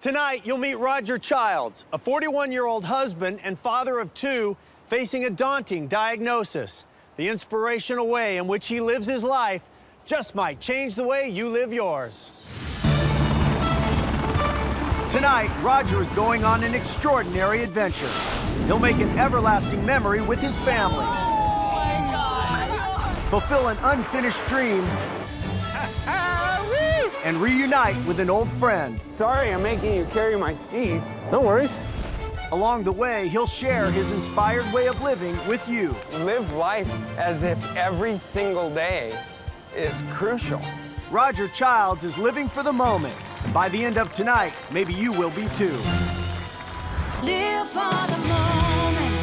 Tonight, you'll meet Roger Childs, a 41-year-old husband and father of two facing a daunting diagnosis. The inspirational way in which he lives his life just might change the way you live yours. Tonight, Roger is going on an extraordinary adventure. He'll make an everlasting memory with his family. Oh my God! Fulfill an unfinished dream and reunite with an old friend. Sorry, I'm making you carry my skis. No worries. Along the way, he'll share his inspired way of living with you. Live life as if every single day is crucial. Roger Childs is living for the moment. And by the end of tonight, maybe you will be too. Live for the moment.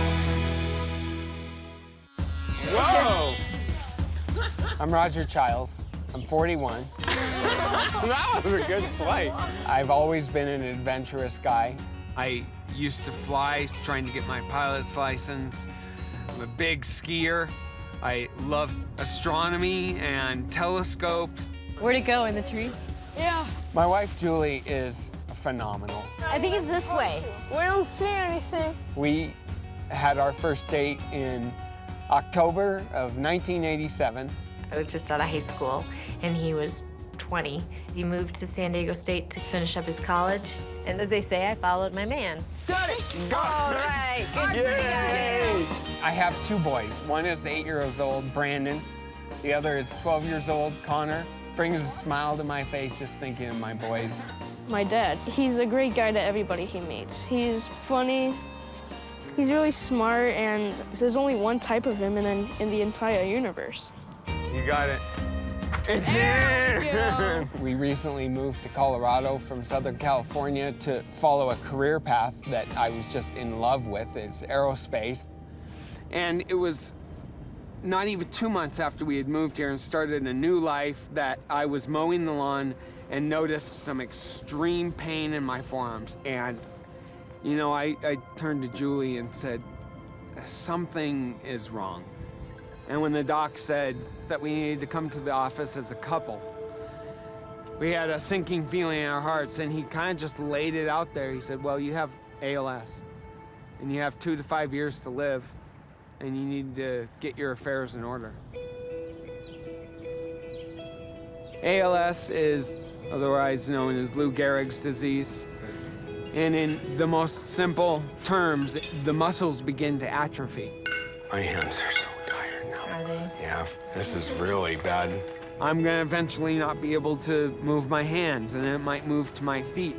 Whoa! I'm Roger Childs. I'm 41. That was a good flight. I've always been an adventurous guy. I used to fly, trying to get my pilot's license. I'm a big skier. I love astronomy and telescopes. Where'd it go, in the tree? Yeah. My wife, Julie, is phenomenal. I think it's this way. We don't see anything. We had our first date in October of 1987. I was just out of high school, and he was 20. He moved to San Diego State to finish up his college. And as they say, I followed my man. Got it! All right, good for you guys. I have two boys. One is 8 years old, Brandon. The other is 12 years old, Connor. Brings a smile to my face just thinking of my boys. My dad, he's a great guy to everybody he meets. He's funny, he's really smart, and there's only one type of him in the entire universe. You got it. It's here! We recently moved to Colorado from Southern California to follow a career path that I was just in love with. It's aerospace. And it was not even 2 months after we had moved here and started a new life that I was mowing the lawn and noticed some extreme pain in my forearms. And, you know, I turned to Julie and said, something is wrong. And when the doc said that we needed to come to the office as a couple, we had a sinking feeling in our hearts, and he kind of just laid it out there. He said, well, you have ALS, and you have 2 to 5 years to live, and you need to get your affairs in order. ALS is otherwise known as Lou Gehrig's disease. And in the most simple terms, the muscles begin to atrophy. My hands are so tired now. Are they? Yeah, this is really bad. I'm gonna eventually not be able to move my hands, and then it might move to my feet.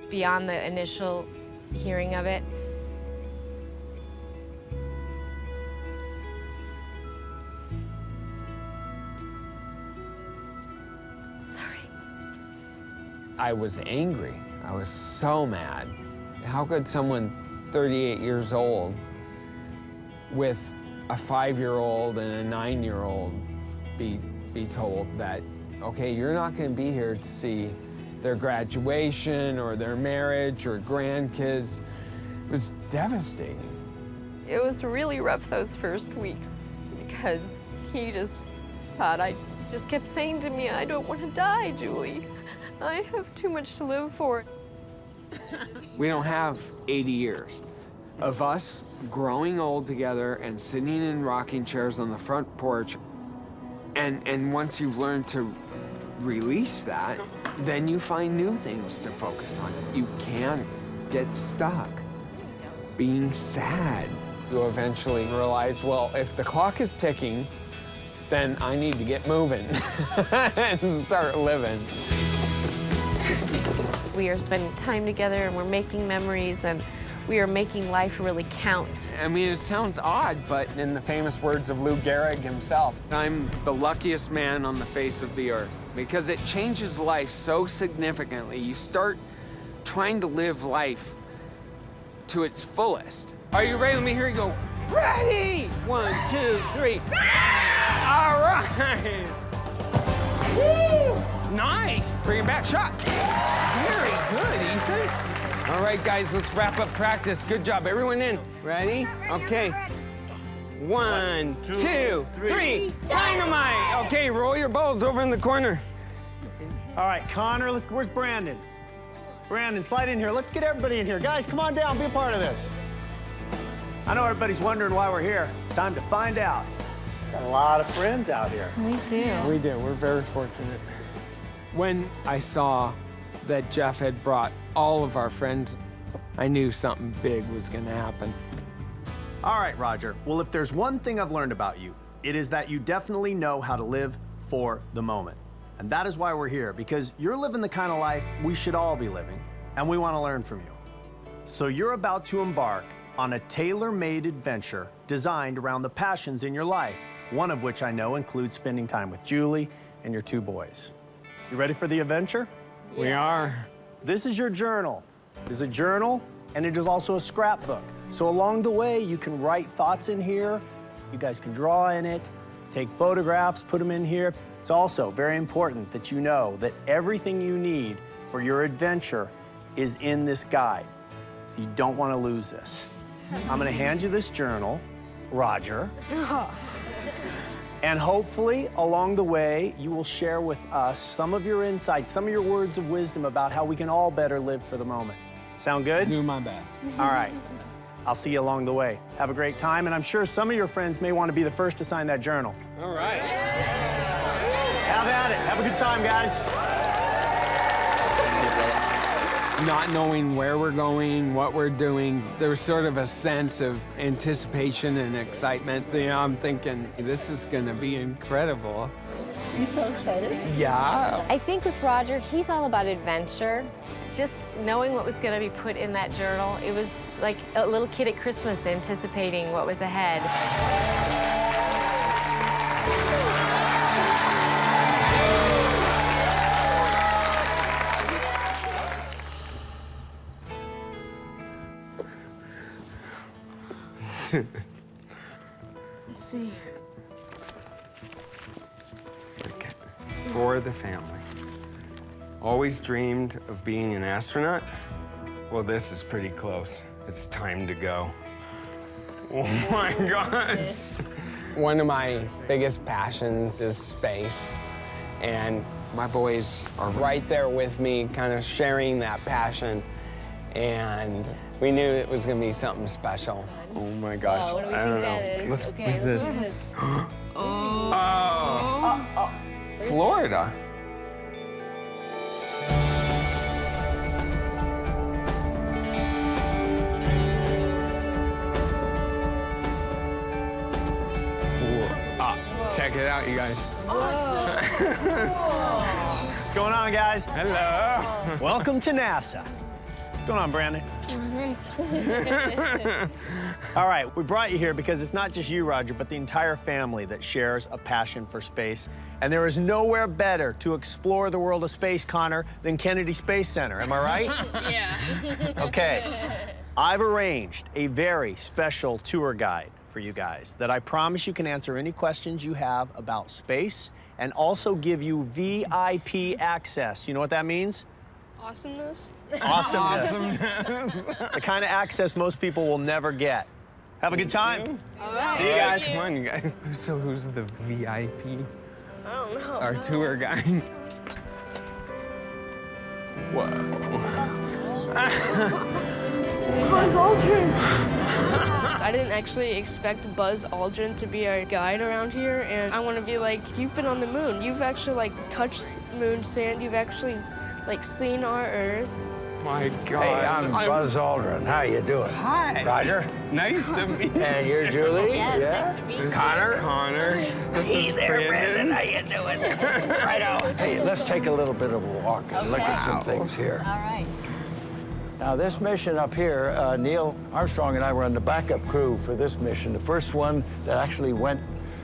Beyond the initial hearing of it, I was angry. I was so mad. How could someone 38 years old with a 5-year-old and a 9-year-old be told that, okay, you're not gonna be here to see their graduation or their marriage or grandkids? It was devastating. It was really rough those first weeks because he just thought, I just kept saying to me, I don't want to die, Julie. I have too much to live for. We don't have 80 years of us growing old together and sitting in rocking chairs on the front porch. And once you've learned to release that, then you find new things to focus on. You can't get stuck being sad. You eventually realize, well, if the clock is ticking, then I need to get moving and start living. we are spending time together and we're making memories and we are making life really count. I mean, it sounds odd, but In the famous words of Lou Gehrig himself, I'm the luckiest man on the face of the earth because it changes life so significantly. You start trying to live life to its fullest. Are you ready? Let me hear you go. Ready! 1, 2, 3. All right. Woo! Nice. Bring it back. Shot. Very good, Ethan. All right, guys, let's wrap up practice. Good job. Everyone in. Ready? Okay. 1, 2, 3. Dynamite. Okay, roll your balls over in the corner. All right, Connor, where's Brandon? Brandon, slide in here. Let's get everybody in here. Guys, come on down, be a part of this. I know everybody's wondering why we're here. It's time to find out. Got a lot of friends out here. We do. We do. We're very fortunate. When I saw that Jeff had brought all of our friends, I knew something big was going to happen. All right, Roger. Well, if there's one thing I've learned about you, it is that you definitely know how to live for the moment. And that is why we're here, because you're living the kind of life we should all be living, and we want to learn from you. So you're about to embark on a tailor-made adventure designed around the passions in your life, one of which I know includes spending time with Julie and your 2 boys. You ready for the adventure? Yeah. We are. This is your journal. It is a journal, and it is also a scrapbook. So along the way, you can write thoughts in here. You guys can draw in it, take photographs, put them in here. It's also very important that you know that everything you need for your adventure is in this guide. So you don't want to lose this. I'm going to hand you this journal, Roger. And hopefully, along the way, you will share with us some of your insights, some of your words of wisdom about how we can all better live for the moment. Sound good? Do my best. All right. I'll see you along the way. Have a great time, and I'm sure some of your friends may want to be the first to sign that journal. All right. Have at it. Have a good time, guys. Not knowing where we're going, what we're doing, there was sort of a sense of anticipation and excitement. You know, I'm thinking, this is going to be incredible. You so excited? Yeah. I think with Roger, he's all about adventure. Just knowing what was going to be put in that journal, it was like a little kid at Christmas anticipating what was ahead. Let's see. Okay. For the family. Always dreamed of being an astronaut? Well, this is pretty close. It's time to go. Oh my gosh. One of my biggest passions is space, and my boys are right there with me, kind of sharing that passion, and we knew it was going to be something special. Oh my gosh. What do we I don't think know. that is? Okay, What's this? Oh. Florida. Check it out, you guys. What's going on, guys? Hello. Welcome to NASA. What's going on, Brandon? All right, we brought you here because it's not just you, Roger, but the entire family that shares a passion for space. And there is nowhere better to explore the world of space, Connor, than Kennedy Space Center. Am I right? Yeah. Okay. I've arranged a very special tour guide for you guys that I promise you can answer any questions you have about space and also give you VIP access. You know what that means? Awesomeness. Awesomeness. The kind of access most people will never get. Have a good time. All right. See you guys. Come on, you guys. So who's the VIP? I don't know. Our tour guide. Whoa. Buzz Aldrin. I didn't actually expect Buzz Aldrin to be our guide around here, and I want to be like, you've been on the moon. You've actually like touched moon sand. You've actually like seen our Earth. My God. Hey, I'm Buzz Aldrin. How you doing? Hi. Roger. Nice to meet you. And you're Julie? Yes, nice to meet you. Connor? Connor. This is Brandon. How you doing? Right on. Hey, let's take a little bit of a walk and look at some things here. All right. Now, this mission up here, Neil Armstrong and I were on the backup crew for this mission, the first one that actually went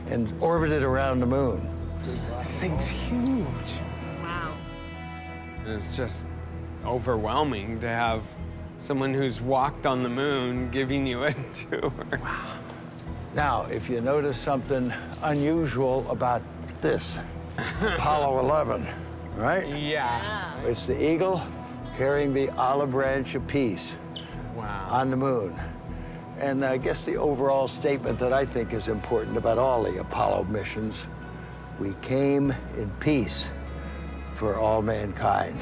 and orbited around the moon. This thing's huge. Wow. It's just overwhelming to have someone who's walked on the moon giving you a tour. Wow. Now, if you notice something unusual about this, Apollo 11, right? Yeah. It's the eagle carrying the olive branch of peace on the moon. And I guess the overall statement that I think is important about all the Apollo missions, we came in peace for all mankind.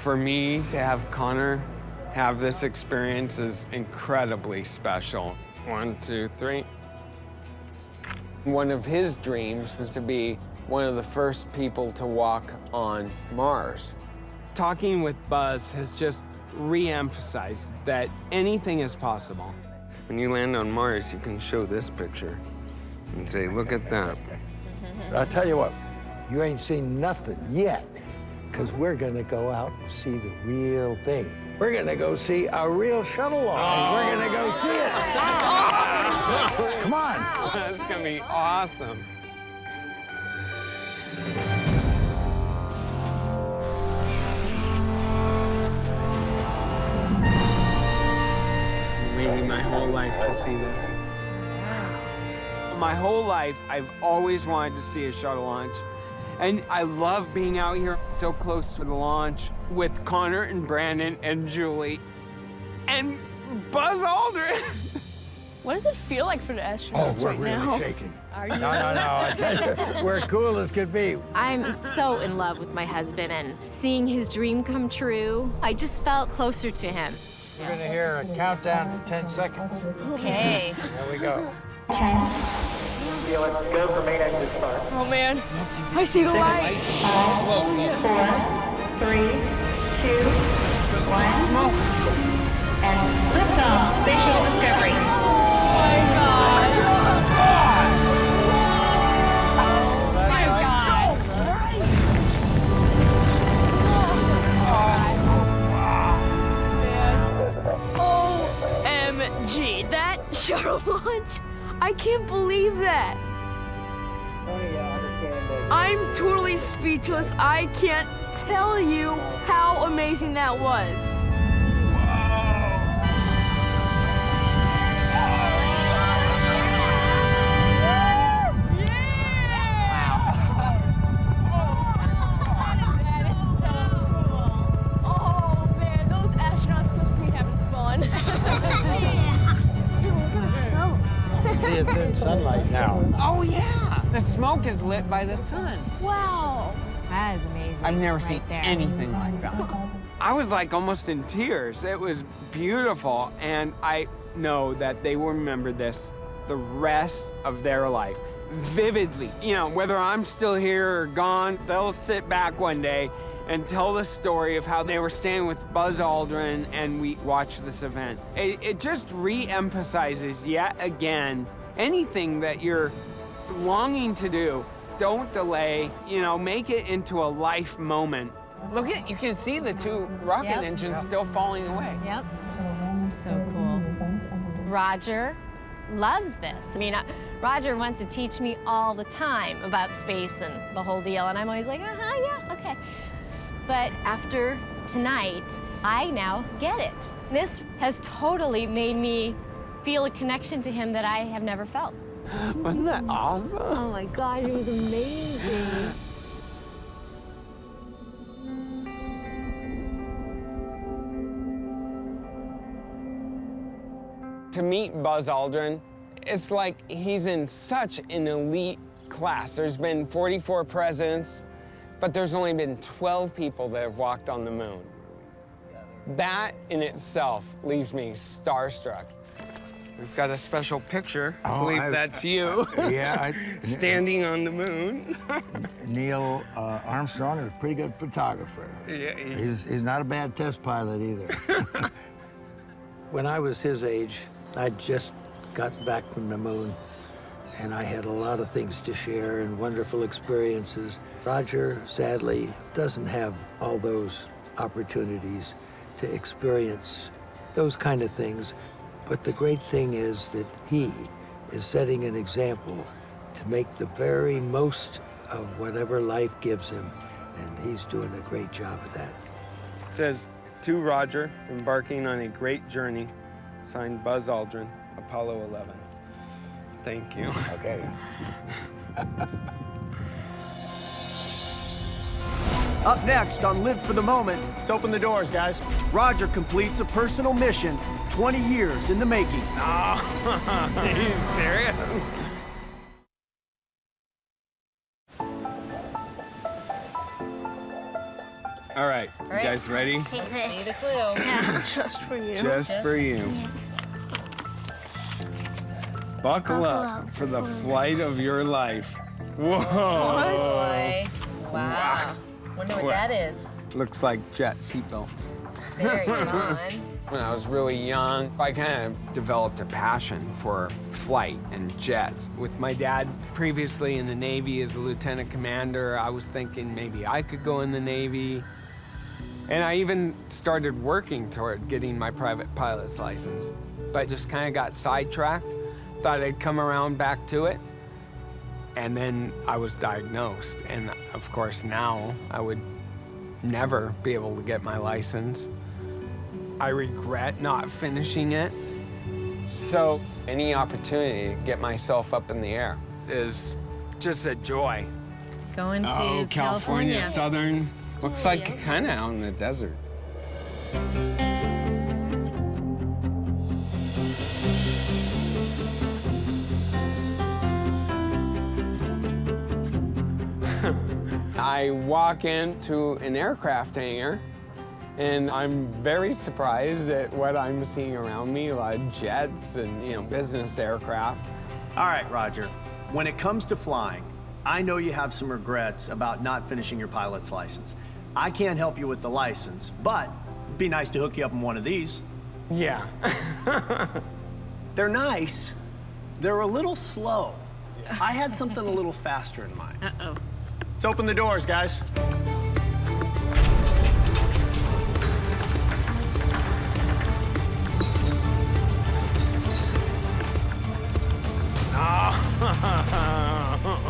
For me to have Connor have this experience is incredibly special. 1, 2, 3. One of his dreams is to be one of the first people to walk on Mars. Talking with Buzz has just re-emphasized that anything is possible. When you land on Mars, you can show this picture and say, look at that. But I'll tell you what, you ain't seen nothing yet, because we're going to go out and see the real thing. We're going to go see a real shuttle launch. We're going to go see it. Come on. That's going to be awesome. Waiting my whole life to see this. My whole life, I've always wanted to see a shuttle launch. And I love being out here so close to the launch with Connor and Brandon and Julie and Buzz Aldrin. What does it feel like for the astronauts we're right really now? shaking. Are you? No. I tell you, we're cool as could be. I'm so in love with my husband, and seeing his dream come true, I just felt closer to him. We're going to hear a countdown to 10 seconds. Okay. There we go. Go for main engine start. Oh man, I see the light. 5, 4, 3, 2, 1. And liftoff. Space Shuttle Discovery. Oh my God. OMG, that shuttle launch, I can't believe that. I'm totally speechless. I can't tell you how amazing that was. Oh man, those astronauts must be having fun. See, it's in sunlight now. Oh, yeah. The smoke is lit by the sun. Wow. That is amazing. I've never right seen there. anything like that. I was like almost in tears. It was beautiful, and I know that they will remember this the rest of their life vividly. You know, whether I'm still here or gone, they'll sit back one day and tell the story of how they were staying with Buzz Aldrin and we watched this event. It just re-emphasizes yet again anything that you're longing to do. Don't delay, you know, make it into a life moment. Look at, you can see the 2 rocket engines still falling away. Yep. So cool. Roger loves this. I mean, Roger wants to teach me all the time about space and the whole deal, and I'm always like, yeah, okay. But after tonight, I now get it. This has totally made me feel a connection to him that I have never felt. Wasn't that awesome? Oh my God, it was amazing. To meet Buzz Aldrin, it's like he's in such an elite class. There's been 44 presidents, but there's only been 12 people that have walked on the moon. That in itself leaves me starstruck. We've got a special picture. I believe that's you. Yeah. Standing on the moon. Neil Armstrong is a pretty good photographer. Yeah, He's not a bad test pilot either. When I was his age, I'd just gotten back from the moon, and I had a lot of things to share and wonderful experiences. Roger, sadly, doesn't have all those opportunities to experience those kind of things. But the great thing is that he is setting an example to make the very most of whatever life gives him, and he's doing a great job of that. It says, to Roger, embarking on a great journey, signed Buzz Aldrin, Apollo 11. Thank you. Okay. Up next on Live for the Moment, let's open the doors, guys. Roger completes a personal mission, 20 years in the making. Are you serious? All right, you guys ready? See the clue. Just for you. Just for you. Buckle up for the flight of your life. Whoa. Boy. Wow. Wonder what that is. Looks like jet seatbelts. Very fun. When I was really young, I kind of developed a passion for flight and jets. With my dad previously in the Navy as a lieutenant commander, I was thinking maybe I could go in the Navy. And I even started working toward getting my private pilot's license. But I just kind of got sidetracked, thought I'd come around back to it. And then I was diagnosed. And of course now I would never be able to get my license. I regret not finishing it. So any opportunity to get myself up in the air is just a joy. Going to California. Southern. Looks like kind of out in the desert. I walk into an aircraft hangar, and I'm very surprised at what I'm seeing around me, a lot of jets and, business aircraft. All right, Roger. When it comes to flying, I know you have some regrets about not finishing your pilot's license. I can't help you with the license, but it'd be nice to hook you up in one of these. Yeah. They're nice. They're a little slow. I had something a little faster in mind. Uh-oh. Let's open the doors, guys. Whoa.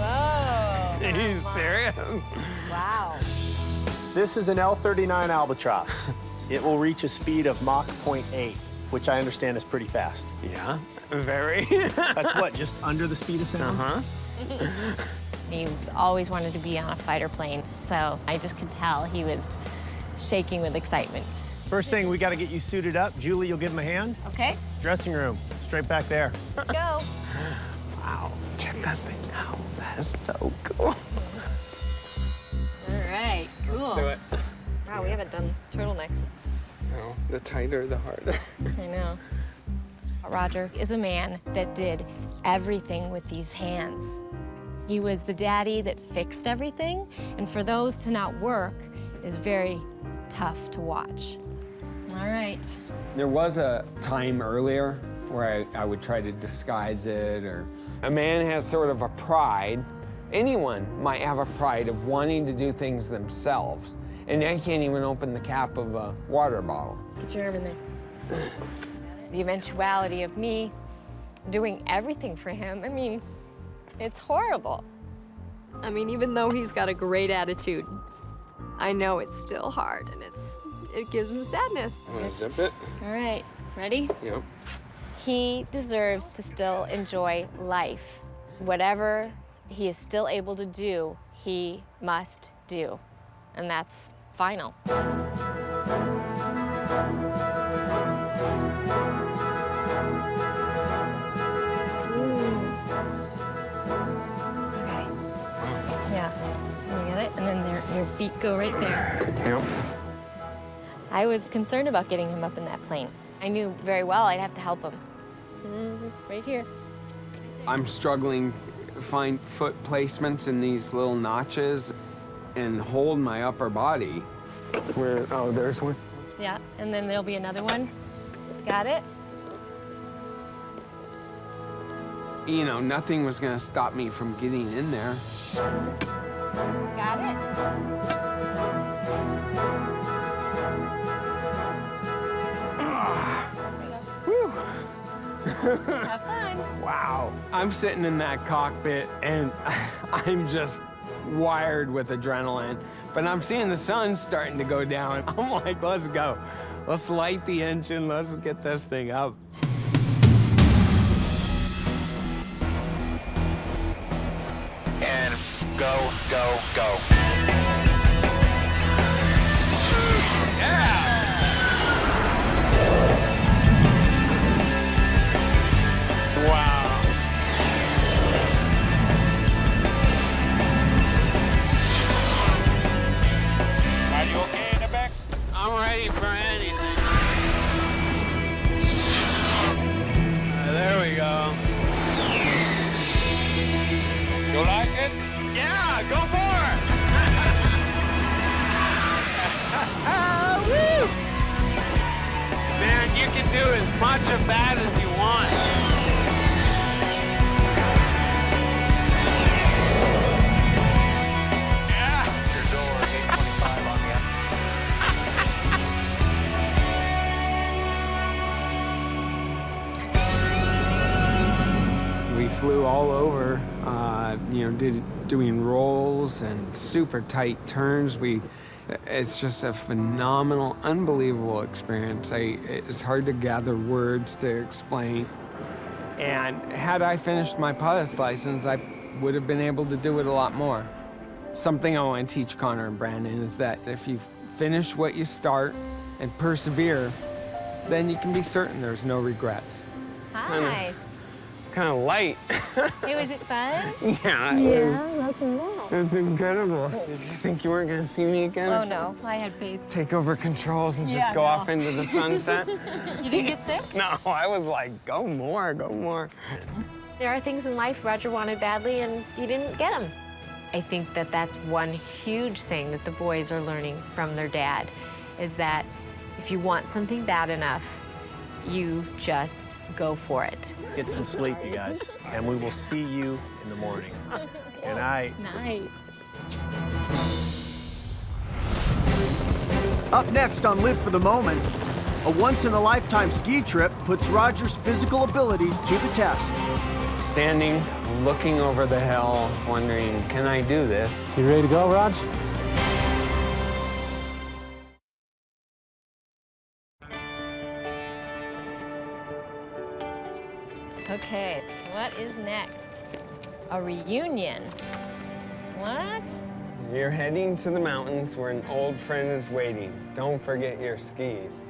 Are you serious? Wow. This is an L-39 Albatross. It will reach a speed of Mach 0.8, which I understand is pretty fast. Yeah, very. That's what, just under the speed of sound? Uh-huh. He always wanted to be on a fighter plane, so I just could tell he was shaking with excitement. First thing, we got to get you suited up. Julie, you'll give him a hand. Okay, Dressing room, straight back there. let's go. Wow, check that thing out. That's so cool. All right, cool. Let's do it. Wow, we haven't done turtlenecks. No, the tighter, the harder. I know. Roger is a man that did everything with these hands. He was the daddy that fixed everything, and for those to not work is very tough to watch. All right. There was a time earlier where I would try to disguise it, or a man has sort of a pride. Anyone might have a pride of wanting to do things themselves, and they can't even open the cap of a water bottle. Get your arm in there. The eventuality of me doing everything for him, I mean, it's horrible. I mean, even though he's got a great attitude, I know it's still hard, and it gives him sadness. I'm gonna zip it. All right, ready? Yep. He deserves to still enjoy life. Whatever he is still able to do, he must do. And that's final. Okay. Yeah, you get it? And then your feet go right there. Yep. I was concerned about getting him up in that plane. I knew very well I'd have to help him. Right here. I'm struggling to find foot placements in these little notches and hold my upper body. Where? Oh, there's one. Yeah, and then there'll be another one. Got it? You know, nothing was gonna stop me from getting in there. Got it? Have fun. Wow. I'm sitting in that cockpit and I'm just wired with adrenaline, but I'm seeing the sun starting to go down. I'm like, let's go. Let's light the engine. Let's get this thing up. And go, go, go. Wow. Are you okay do as much of that as you want. Yeah. Your door, gate 25 on the We flew all over, doing rolls and super tight turns. It's just a phenomenal, unbelievable experience. It's hard to gather words to explain. And had I finished my pilot's license, I would have been able to do it a lot more. Something I want to teach Connor and Brandon is that if you finish what you start and persevere, then you can be certain there's no regrets. Hi. Kind of light. Hey, was it fun? Yeah. welcome back. It was incredible. Did you think you weren't going to see me again? Oh, no, I had faith. Take over controls and Yeah, just go no. off into the sunset? You didn't get sick? No, I was like, go more, go more. There are things in life Roger wanted badly and you didn't get them. I think that that's one huge thing that the boys are learning from their dad, is that if you want something bad enough, you just go for it. Get some sleep, you guys, and we will see you in the morning. Good night. Night. Up next on Live for the Moment, a once-in-a-lifetime ski trip puts Roger's physical abilities to the test. Standing, looking over the hill, wondering, can I do this? You ready to go, Raj? Okay, what is next? A reunion. What? You're heading to the mountains where an old friend is waiting. Don't forget your skis.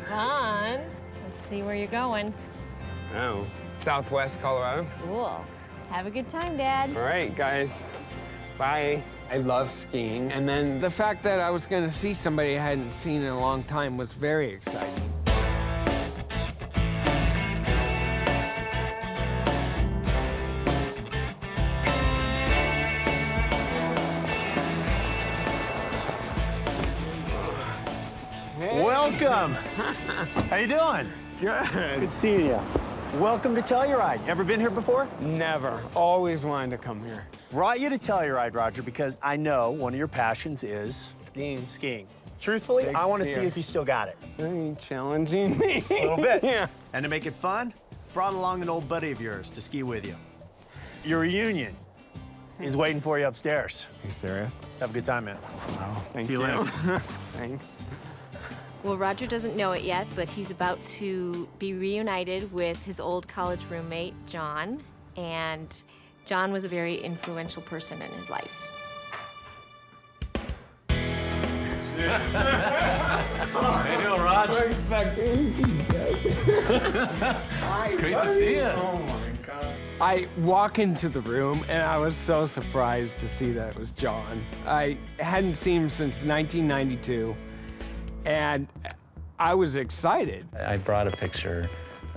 Fun. Let's see where you're going. Oh, Southwest Colorado. Cool. Have a good time, Dad. All right, guys. Bye. I love skiing. And then the fact that I was going to see somebody I hadn't seen in a long time was very exciting. Welcome. How you doing? Good. Good seeing you. Welcome to Telluride. Ever been here before? Never. Always wanted to come here. Brought you to Telluride, Roger, because I know one of your passions is Skiing. skiing. Truthfully, Big I want to see skier. if you still got it. Are you challenging me? A little bit. Yeah. And to make it fun, brought along an old buddy of yours to ski with you. Your reunion is waiting for you upstairs. You serious? Have a good time, man. Oh, thank See you later. Thanks. Well, Roger doesn't know it yet, but he's about to be reunited with his old college roommate, John. And John was a very influential person in his life. How you doing, Raj? It's great to see you. Oh my God. I walk into the room and I was so surprised to see that it was John. I hadn't seen him since 1992 and I was excited. I brought a picture.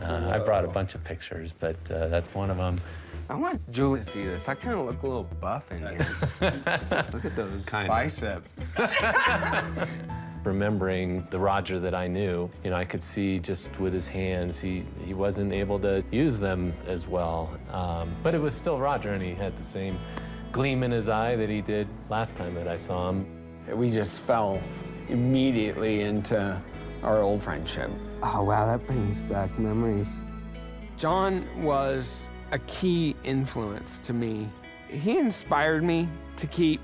I brought a bunch of pictures, but that's one of them. I want Julie to see this. I kind of look a little buff in here. Look at those biceps. Remembering the Roger that I knew, I could see just with his hands, he wasn't able to use them as well. But it was still Roger, and he had the same gleam in his eye that he did last time that I saw him. We just fell immediately into our old friendship. Oh, wow, that brings back memories. John was a key influence to me. He inspired me to keep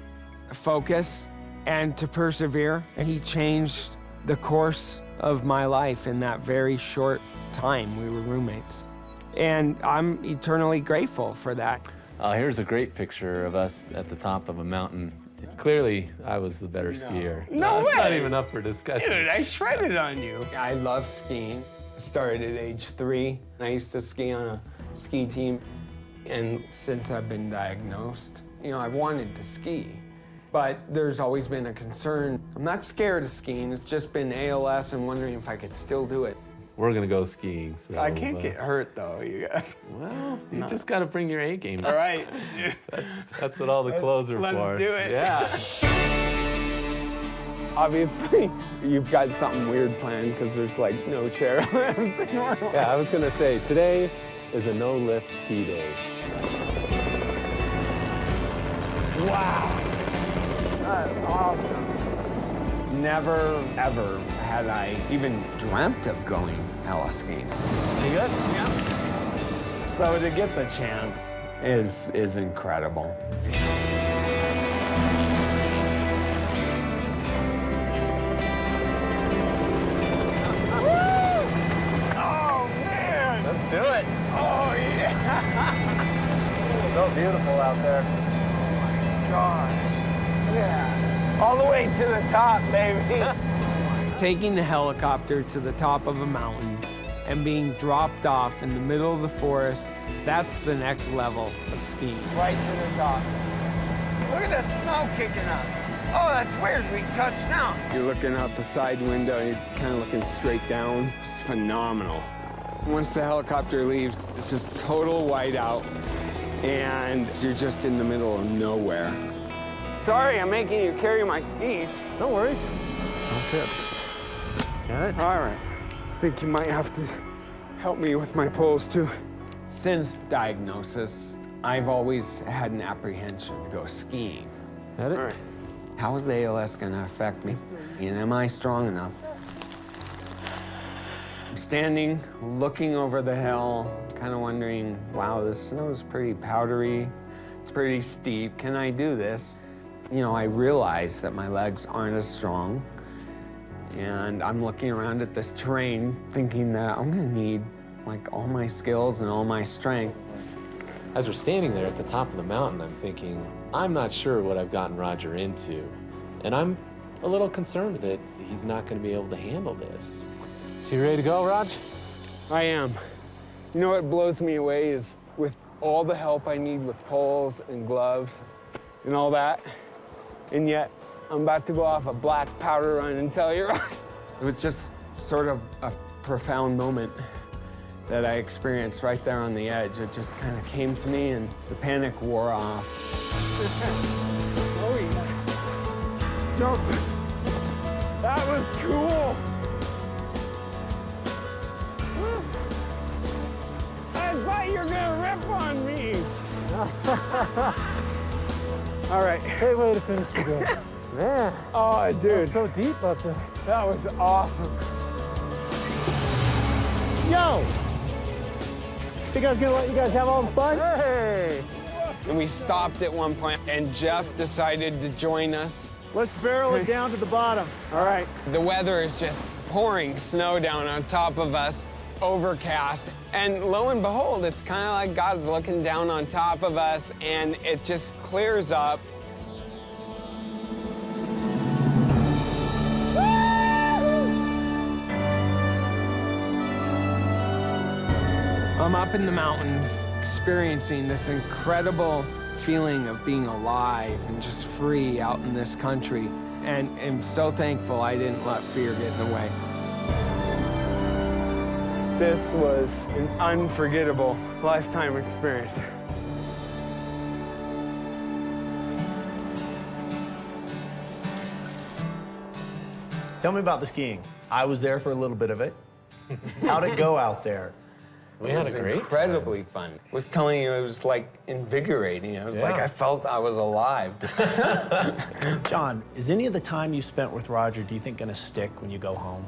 focus and to persevere. He changed the course of my life in that very short time we were roommates. And I'm eternally grateful for that. Here's a great picture of us at the top of a mountain. Clearly, I was the better skier. No It's not way. even up for discussion. Dude, I shredded on you. I love skiing. I started at age 3. I used to ski on a ski team. And since I've been diagnosed, I've wanted to ski. But there's always been a concern. I'm not scared of skiing. It's just been ALS and wondering if I could still do it. We're gonna go skiing. So, I can't get hurt, though, you guys. Well, you just gotta bring your A game. All right. That's what all the clothes are for. Let's do it. Yeah. Obviously, you've got something weird planned because there's like no chairlifts. Yeah, I was gonna say, today is a no-lift ski day. Wow. That's awesome. Never, ever had I even dreamt of going ALS skiing. You good? Yeah. So to get the chance is incredible. Oh, man! Let's do it. Oh, yeah! So beautiful out there. Gosh. Yeah. All the way to the top, baby. Taking the helicopter to the top of a mountain and being dropped off in the middle of the forest, that's the next level of skiing. Right to the top. Look at the snow kicking up. Oh, that's weird. We touched down. You're looking out the side window, you're kind of looking straight down. It's phenomenal. Once the helicopter leaves, it's just total whiteout, and you're just in the middle of nowhere. Sorry, I'm making you carry my skis. No worries. That's it. Good. All right. I think you might have to help me with my poles, too. Since diagnosis, I've always had an apprehension to go skiing. Got it? All right. How is the ALS going to affect me? And am I strong enough? I'm standing, looking over the hill, kind of wondering, wow, this snow is pretty powdery. It's pretty steep. Can I do this? You know, I realize that my legs aren't as strong. And I'm looking around at this terrain thinking that I'm gonna need like all my skills and all my strength. As we're standing there at the top of the mountain, I'm thinking, I'm not sure what I've gotten Roger into. And I'm a little concerned that he's not gonna be able to handle this. So you ready to go, Raj? I am. You know what blows me away is with all the help I need with poles and gloves and all that, and yet I'm about to go off a black powder run and tell you. It was just sort of a profound moment that I experienced right there on the edge. It just kind of came to me and the panic wore off. Oh, yeah. No, that was cool. I thought you were gonna rip on me. All right. Great way to finish the day. Man. Oh, dude. So deep up there. That was awesome. Yo! Think I was gonna let you guys have all the fun? Hey! And we stopped at one point, and Jeff decided to join us. Let's barrel it down to the bottom. All right. The weather is just pouring snow down on top of us, overcast. And lo and behold, it's kind of like God's looking down on top of us, and it just clears up. I'm up in the mountains, experiencing this incredible feeling of being alive and just free out in this country. And I'm so thankful I didn't let fear get in the way. This was an unforgettable lifetime experience. Tell me about the skiing. I was there for a little bit of it. How'd it go out there? We had a great incredibly fun. I was telling you, it was like invigorating. It was like I felt I was alive. John, is any of the time you spent with Roger, do you think, gonna stick when you go home?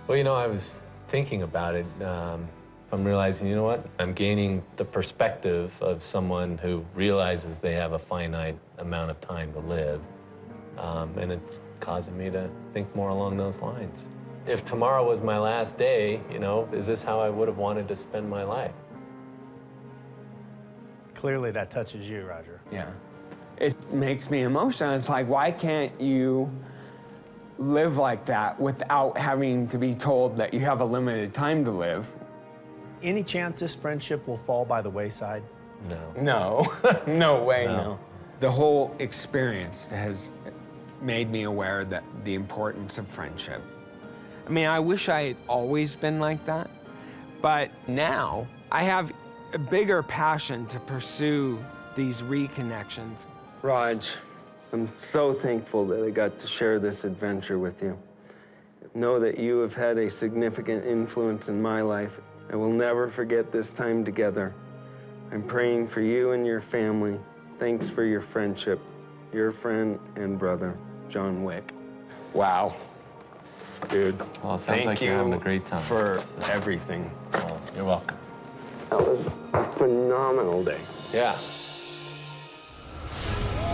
Well, you know, I was thinking about it. I'm realizing, you know what? I'm gaining the perspective of someone who realizes they have a finite amount of time to live. And it's causing me to think more along those lines. If tomorrow was my last day, you know, is this how I would have wanted to spend my life? Clearly that touches you, Roger. Yeah. It makes me emotional. It's like, why can't you live like that without having to be told that you have a limited time to live? Any chance this friendship will fall by the wayside? No. No. No way, No. no. The whole experience has made me aware that the importance of friendship. I mean, I wish I had always been like that, but now I have a bigger passion to pursue these reconnections. Raj, I'm so thankful that I got to share this adventure with you. Know that you have had a significant influence in my life. I will never forget this time together. I'm praying for you and your family. Thanks for your friendship. Your friend and brother, John Wick. Wow. Dude, Well, it sounds like you're having a great time. for everything. Well, you're welcome. That was a phenomenal day. Yeah.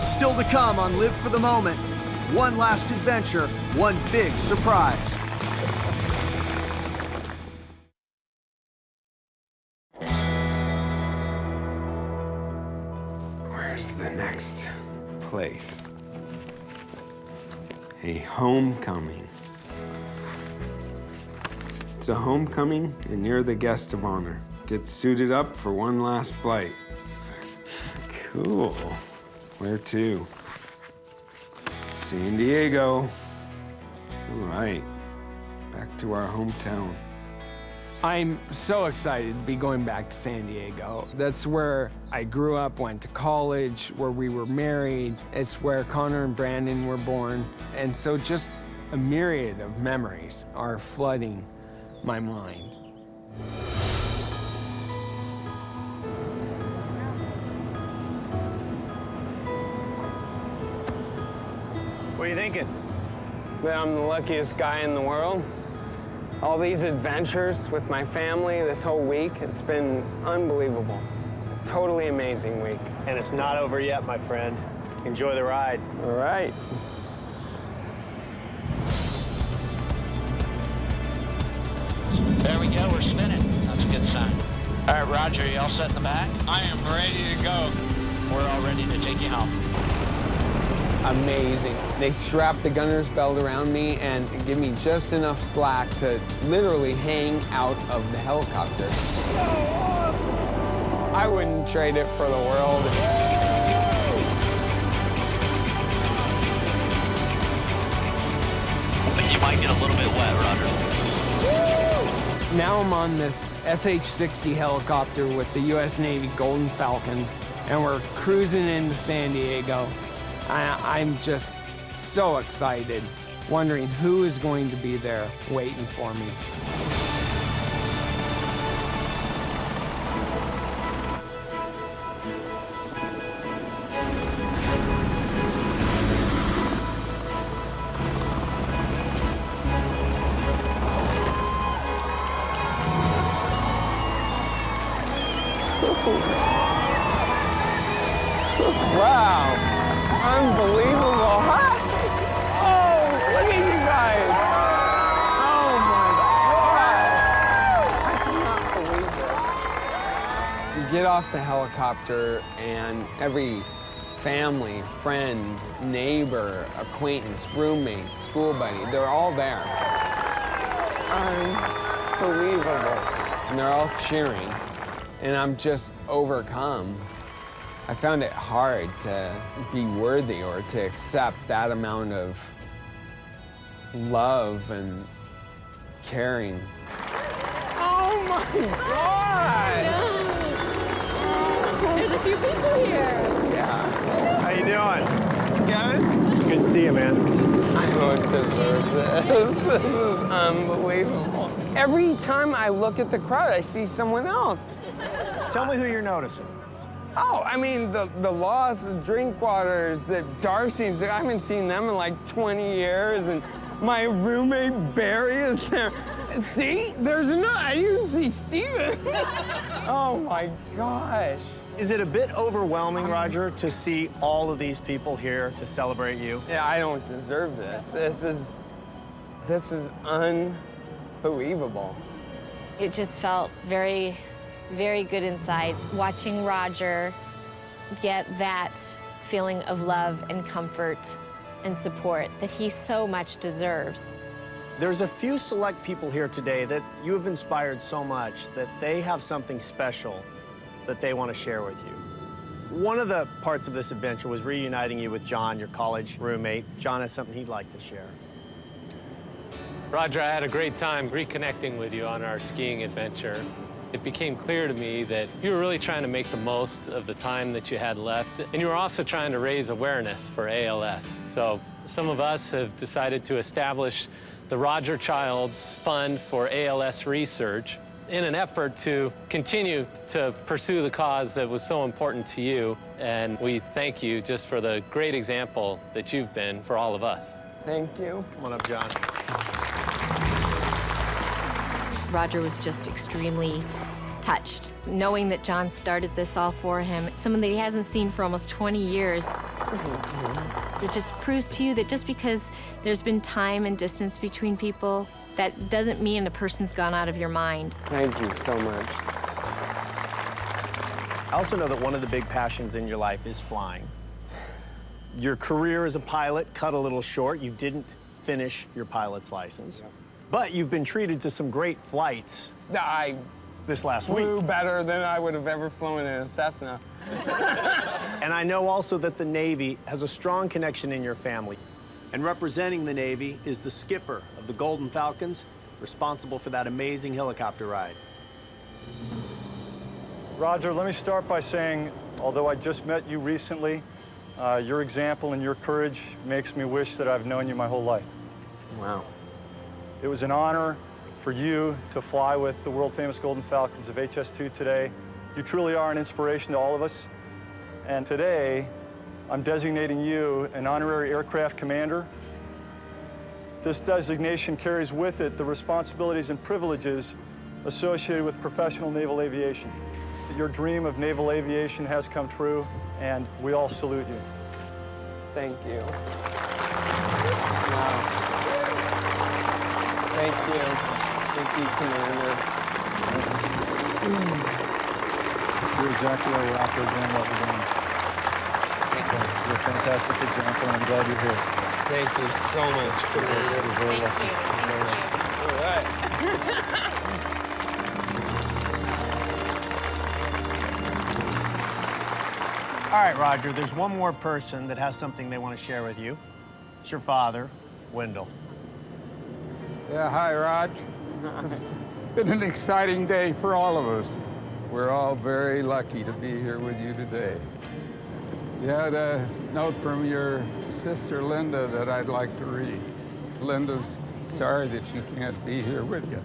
Still to come on Live for the Moment. One last adventure, one big surprise. Where's the next place? A homecoming. It's a homecoming, and you're the guest of honor. Get suited up for one last flight. Cool. Where to? San Diego. All right. Back to our hometown. I'm so excited to be going back to San Diego. That's where I grew up, went to college, where we were married. It's where Connor and Brandon were born. And so just a myriad of memories are flooding my mind. What are you thinking? That I'm the luckiest guy in the world. All these adventures with my family this whole week, it's been unbelievable. A totally amazing week. And it's not over yet, my friend. Enjoy the ride. All right. There we go, we're spinning. That's a good sign. All right, Roger, you all set in the back? I am ready to go. We're all ready to take you home. Amazing. They strap the gunner's belt around me and give me just enough slack to literally hang out of the helicopter. I wouldn't trade it for the world. You might get a little bit wet, Roger. Now I'm on this SH-60 helicopter with the U.S. Navy Golden Falcons, and we're cruising into San Diego. I'm just so excited, wondering who is going to be there waiting for me. Wow. Unbelievable. Hi. Oh, look at you guys. Oh my God. I cannot believe this. You get off the helicopter and every family, friend, neighbor, acquaintance, roommate, school buddy, they're all there. Unbelievable. And they're all cheering, and I'm just overcome. I found it hard to be worthy or to accept that amount of love and caring. Oh my God! No. There's a few people here. Yeah. How you doing? Good? Good to see you, man. I don't deserve this. This is unbelievable. Every time I look at the crowd, I see someone else. Tell me who you're noticing. Oh, I mean, the Lost, the Drinkwaters, the Darcys, I haven't seen them in like 20 years, and my roommate Barry is there. See? There's another, I didn't see Steven. Oh my gosh. Is it a bit overwhelming, Roger, to see all of these people here to celebrate you? Yeah, I don't deserve this. This is unbelievable. It just felt very, very good inside, watching Roger get that feeling of love and comfort and support that he so much deserves. There's a few select people here today that you have inspired so much that they have something special that they want to share with you. One of the parts of this adventure was reuniting you with John, your college roommate. John has something he'd like to share. Roger, I had a great time reconnecting with you on our skiing adventure. It became clear to me that you were really trying to make the most of the time that you had left, and you were also trying to raise awareness for ALS. So some of us have decided to establish the Roger Childs Fund for ALS Research in an effort to continue to pursue the cause that was so important to you. And we thank you just for the great example that you've been for all of us. Thank you. Come on up, John. Roger was just extremely touched, knowing that John started this all for him, someone that he hasn't seen for almost 20 years. It just proves to you that just because there's been time and distance between people, that doesn't mean a person's gone out of your mind. Thank you so much. I also know that one of the big passions in your life is flying. Your career as a pilot cut a little short. You didn't finish your pilot's license. Yeah. But you've been treated to some great flights this last week. Flew better than I would have ever flown in a Cessna. And I know also that the Navy has a strong connection in your family. And representing the Navy is the skipper of the Golden Falcons, responsible for that amazing helicopter ride. Roger, let me start by saying, although I just met you recently, your example and your courage makes me wish that I've known you my whole life. Wow. It was an honor for you to fly with the world-famous Golden Falcons of HS2 today. You truly are an inspiration to all of us. And today, I'm designating you an honorary aircraft commander. This designation carries with it the responsibilities and privileges associated with professional naval aviation. Your dream of naval aviation has come true, and we all salute you. Thank you. Wow. Thank you. Thank you, Commander. You're exactly right, Rocker, doing what we're doing. You're a fantastic example, and I'm glad you're here. Thank you so much, Commander. You're very welcome. Thank you. All right. All right, Roger, there's one more person that has something they want to share with you. It's your father, Wendell. Yeah, hi, Raj. It's been an exciting day for all of us. We're all very lucky to be here with you today. You had a note from your sister, Linda, that I'd like to read. Linda's sorry that she can't be here with you.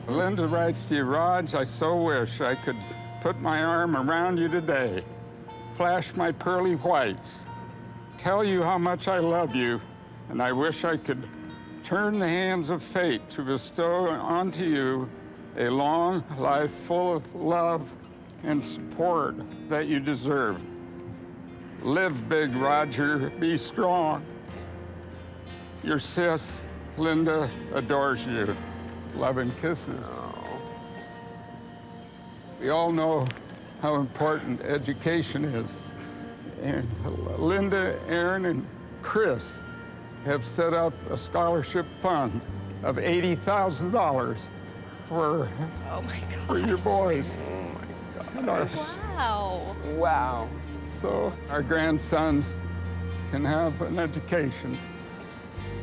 Linda writes to you, Raj, I so wish I could put my arm around you today, flash my pearly whites, tell you how much I love you, and I wish I could turn the hands of fate to bestow onto you a long life full of love and support that you deserve. Live big, Roger. Be strong. Your sis, Linda, adores you. Love and kisses. We all know how important education is. And Linda, Aaron, and Chris have set up a scholarship fund of $80,000 for your boys. Oh, my gosh. Wow. Wow. So our grandsons can have an education.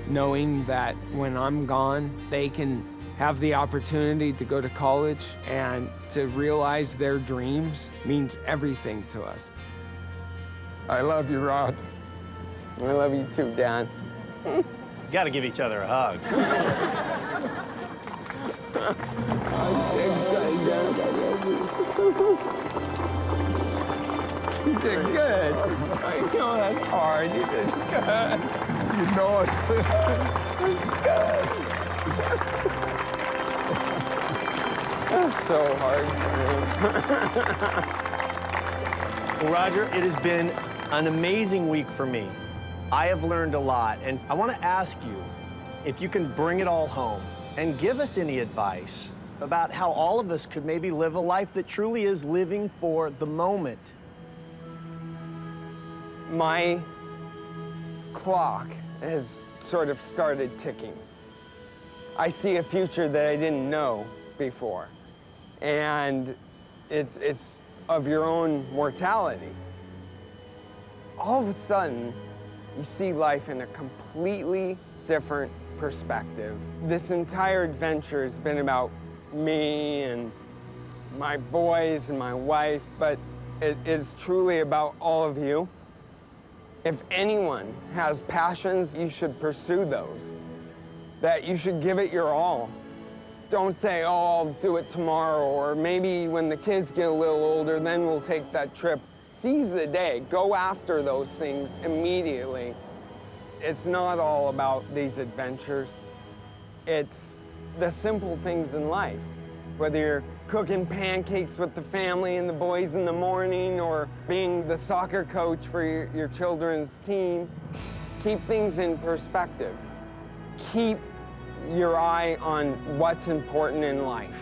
Knowing that when I'm gone, they can have the opportunity to go to college and to realize their dreams means everything to us. I love you, Rod. I love you too, Dad. You gotta give each other a hug. You did good. I know that's hard. You did good. You know it. That's good. That's so hard for me. Well, Roger, it has been an amazing week for me. I have learned a lot, and I want to ask you if you can bring it all home and give us any advice about how all of us could maybe live a life that truly is living for the moment. My clock has sort of started ticking. I see a future that I didn't know before, and it's of your own mortality. All of a sudden, you see life in a completely different perspective. This entire adventure has been about me and my boys and my wife, but it is truly about all of you. If anyone has passions, you should pursue those. That you should give it your all. Don't say, oh, I'll do it tomorrow, or maybe when the kids get a little older, then we'll take that trip. Seize the day. Go after those things immediately. It's not all about these adventures. It's the simple things in life. Whether you're cooking pancakes with the family and the boys in the morning, or being the soccer coach for your children's team, keep things in perspective. Keep your eye on what's important in life,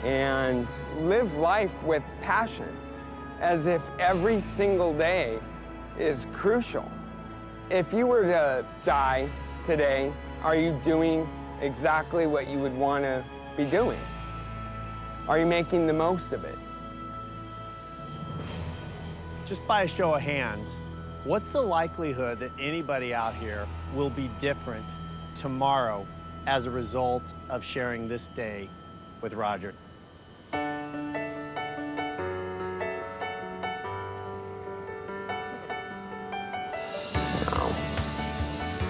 and live life with passion, as if every single day is crucial. If you were to die today, are you doing exactly what you would want to be doing? Are you making the most of it? Just by a show of hands, what's the likelihood that anybody out here will be different tomorrow as a result of sharing this day with Roger? No.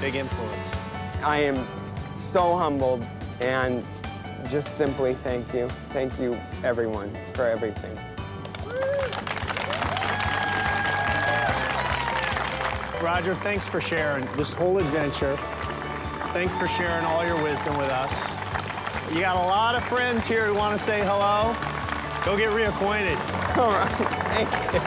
Big influence. I am so humbled, and just simply thank you. Thank you, everyone, for everything. Roger, thanks for sharing this whole adventure. Thanks for sharing all your wisdom with us. You got a lot of friends here who want to say hello. Go get reacquainted. All right, thank you.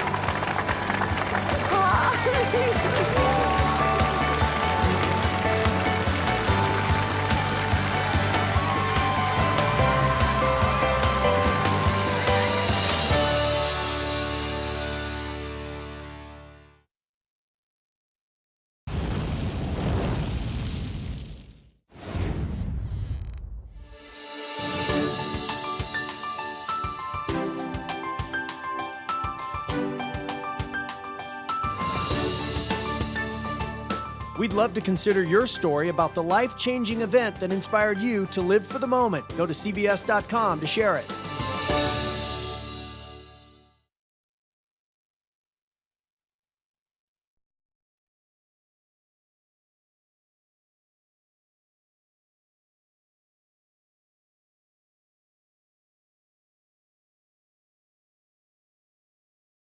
We'd love to consider your story about the life-changing event that inspired you to live for the moment. Go to CBS.com to share it.